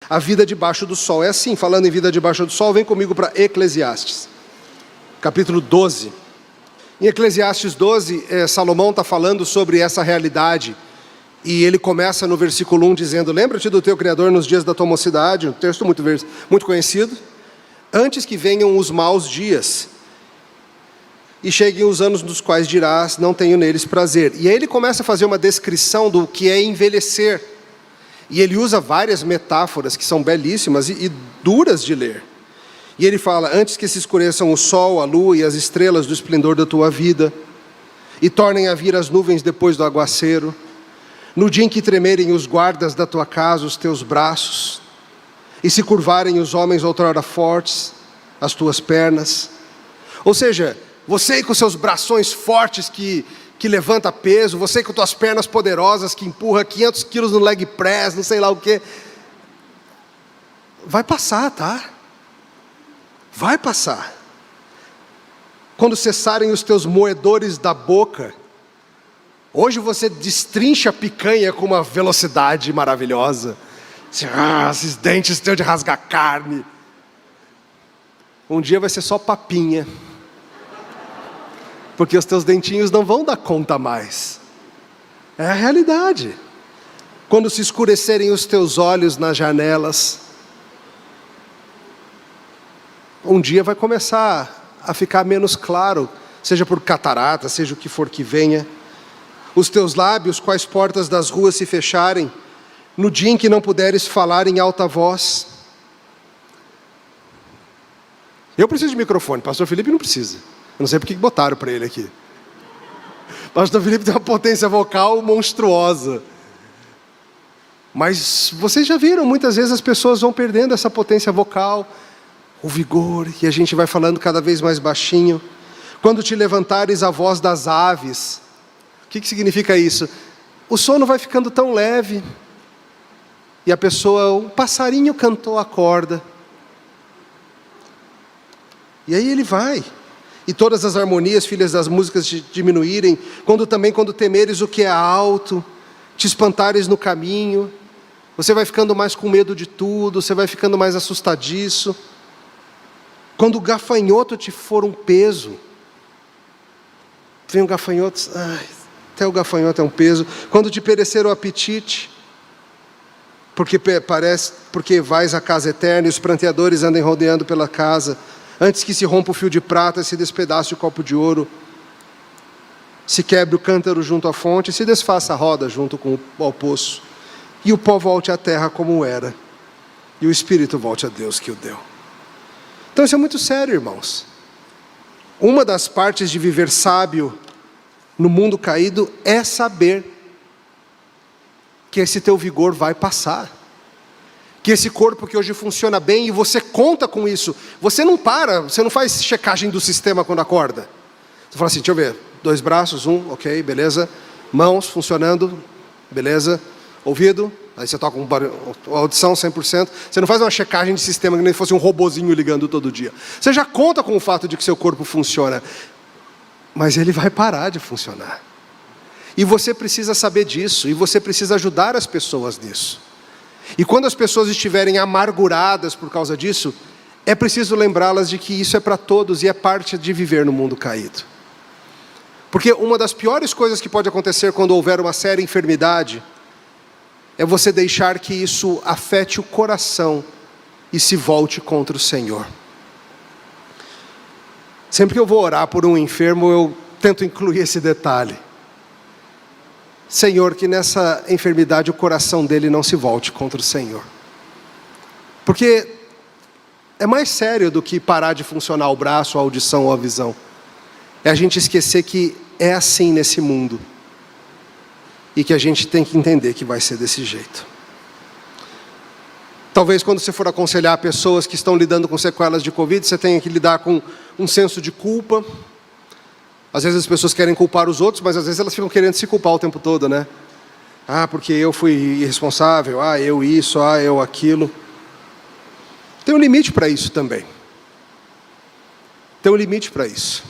A vida debaixo do sol. É assim, falando em vida debaixo do sol, vem comigo para Eclesiastes, capítulo 12. Em Eclesiastes 12, Salomão está falando sobre essa realidade. E ele começa no versículo 1 dizendo: lembra-te do teu Criador nos dias da tua mocidade, um texto muito conhecido. Antes que venham os maus dias, e cheguem os anos dos quais dirás, não tenho neles prazer. E aí ele começa a fazer uma descrição do que é envelhecer. E ele usa várias metáforas que são belíssimas e duras de ler. E ele fala: antes que se escureçam o sol, a lua e as estrelas do esplendor da tua vida, e tornem a vir as nuvens depois do aguaceiro, no dia em que tremerem os guardas da tua casa, os teus braços, e se curvarem os homens outrora fortes, as tuas pernas. Ou seja, você com seus brações fortes que levanta peso, você com tuas pernas poderosas que empurra 500 quilos no leg press, não sei lá o que, vai passar, tá? Vai passar. Quando cessarem os teus moedores da boca, hoje você destrincha a picanha com uma velocidade maravilhosa. Esses dentes teus de rasgar carne. Um dia vai ser só papinha. Porque os teus dentinhos não vão dar conta mais. É a realidade. Quando se escurecerem os teus olhos nas janelas, um dia vai começar a ficar menos claro, seja por catarata, seja o que for que venha. Os teus lábios, quais portas das ruas se fecharem, no dia em que não puderes falar em alta voz. Eu preciso de microfone, pastor Felipe não precisa. Eu não sei porque botaram para ele aqui. Pastor Felipe tem uma potência vocal monstruosa. Mas vocês já viram, muitas vezes as pessoas vão perdendo essa potência vocal, o vigor, e a gente vai falando cada vez mais baixinho. Quando te levantares a voz das aves, o que significa isso? O sono vai ficando tão leve, e a pessoa, um passarinho cantou a corda. E aí ele vai. E todas as harmonias, filhas das músicas, diminuírem. Quando temeres o que é alto, te espantares no caminho, você vai ficando mais com medo de tudo, você vai ficando mais assustadiço. Quando o gafanhoto te for um peso, vem um gafanhoto, até o gafanhoto é um peso. Quando te perecer o apetite, porque vais à casa eterna e os pranteadores andem rodeando pela casa, antes que se rompa o fio de prata, se despedace o copo de ouro, se quebre o cântaro junto à fonte, se desfaça a roda junto ao poço, e o pó volte à terra como era, e o espírito volte a Deus que o deu. Então isso é muito sério, irmãos. Uma das partes de viver sábio no mundo caído é saber que esse teu vigor vai passar. Que esse corpo que hoje funciona bem, e você conta com isso. Você não para, você não faz checagem do sistema quando acorda. Você fala assim, deixa eu ver, 2 braços, ok, beleza. Mãos funcionando, beleza. Ouvido, aí você toca audição 100%. Você não faz uma checagem de sistema que nem fosse um robozinho ligando todo dia. Você já conta com o fato de que seu corpo funciona. Mas ele vai parar de funcionar. E você precisa saber disso, e você precisa ajudar as pessoas nisso. E quando as pessoas estiverem amarguradas por causa disso, é preciso lembrá-las de que isso é para todos e é parte de viver no mundo caído. Porque uma das piores coisas que pode acontecer quando houver uma séria enfermidade é você deixar que isso afete o coração e se volte contra o Senhor. Sempre que eu vou orar por um enfermo, eu tento incluir esse detalhe. Senhor, que nessa enfermidade o coração dele não se volte contra o Senhor. Porque é mais sério do que parar de funcionar o braço, a audição ou a visão. É a gente esquecer que é assim nesse mundo. E que a gente tem que entender que vai ser desse jeito. Talvez quando você for aconselhar pessoas que estão lidando com sequelas de Covid, você tenha que lidar com um senso de culpa. Às vezes as pessoas querem culpar os outros, mas às vezes elas ficam querendo se culpar o tempo todo, né? Porque eu fui irresponsável, eu isso, eu aquilo. Tem um limite para isso também. Tem um limite para isso.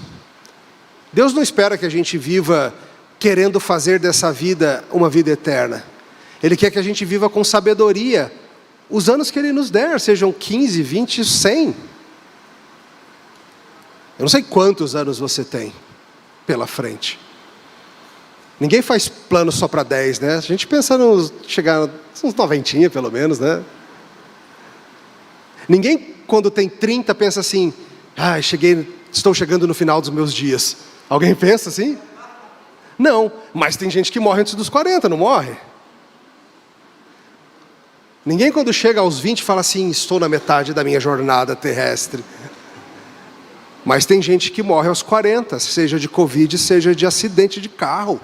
Deus não espera que a gente viva querendo fazer dessa vida uma vida eterna. Ele quer que a gente viva com sabedoria os anos que Ele nos der, sejam 15, 20, 100. Eu não sei quantos anos você tem pela frente. Ninguém faz plano só para 10, né? A gente pensa em chegar uns 90 pelo menos, né? Ninguém, quando tem 30, pensa assim, estou chegando no final dos meus dias. Alguém pensa assim? Não, mas tem gente que morre antes dos 40, não morre? Ninguém, quando chega aos 20, fala assim, estou na metade da minha jornada terrestre. Mas tem gente que morre aos 40, seja de Covid, seja de acidente de carro.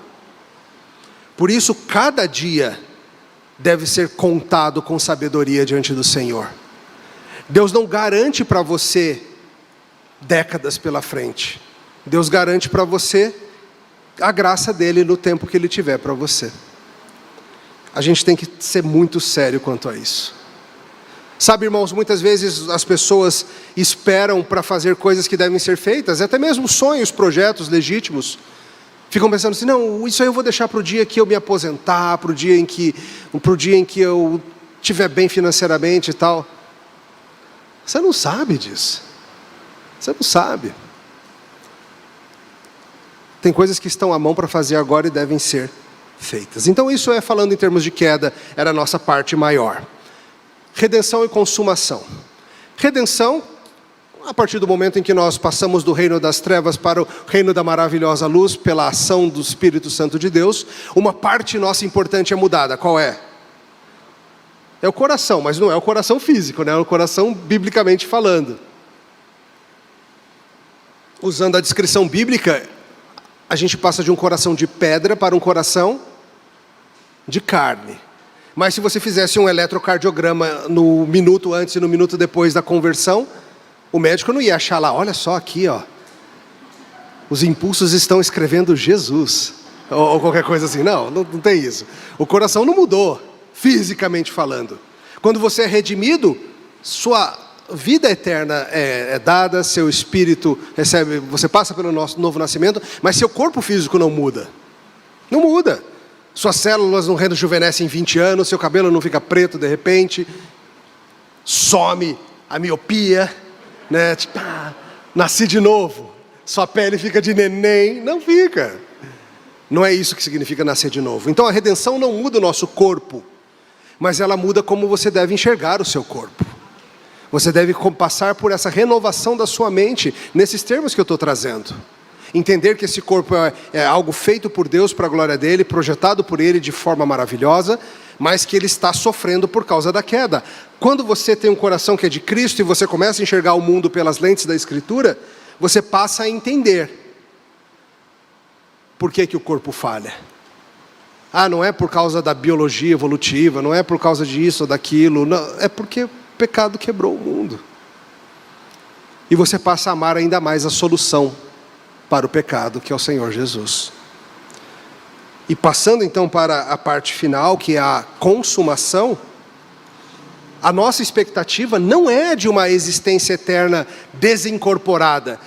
Por isso, cada dia deve ser contado com sabedoria diante do Senhor. Deus não garante para você décadas pela frente. Deus garante para você a graça dele no tempo que ele tiver para você. A gente tem que ser muito sério quanto a isso. Sabe, irmãos, muitas vezes as pessoas esperam para fazer coisas que devem ser feitas, até mesmo sonhos, projetos legítimos. Ficam pensando assim, não, isso aí eu vou deixar para o dia que eu me aposentar, para o dia em que eu estiver bem financeiramente e tal. Você não sabe disso. Você não sabe. Tem coisas que estão à mão para fazer agora e devem ser feitas. Então isso falando em termos de queda, era a nossa parte maior. Redenção e consumação. Redenção, a partir do momento em que nós passamos do reino das trevas para o reino da maravilhosa luz, pela ação do Espírito Santo de Deus, uma parte nossa importante é mudada. Qual é? É o coração, mas não é o coração físico, né? É o coração biblicamente falando. Usando a descrição bíblica, a gente passa de um coração de pedra para um coração de carne. Mas se você fizesse um eletrocardiograma no minuto antes e no minuto depois da conversão, o médico não ia achar lá, olha só aqui, ó, os impulsos estão escrevendo Jesus, ou qualquer coisa assim. Não tem isso. O coração não mudou, fisicamente falando. Quando você é redimido, sua vida eterna é dada, seu espírito recebe, você passa pelo nosso novo nascimento, mas seu corpo físico não muda. Não muda. Suas células não rejuvenescem em 20 anos, seu cabelo não fica preto de repente, some a miopia, né? Tipo, nasci de novo, sua pele fica de neném. Não fica. Não é isso que significa nascer de novo. Então a redenção não muda o nosso corpo, mas ela muda como você deve enxergar o seu corpo. Você deve passar por essa renovação da sua mente, nesses termos que eu estou trazendo. Entender que esse corpo é algo feito por Deus para a glória dele, projetado por ele de forma maravilhosa, mas que ele está sofrendo por causa da queda. Quando você tem um coração que é de Cristo e você começa a enxergar o mundo pelas lentes da Escritura, você passa a entender por que o corpo falha. Não é por causa da biologia evolutiva, não é por causa disso ou daquilo, não, é porque o pecado quebrou o mundo. E você passa a amar ainda mais a solução para o pecado, que é o Senhor Jesus. E passando então para a parte final, que é a consumação, a nossa expectativa não é de uma existência eterna desincorporada.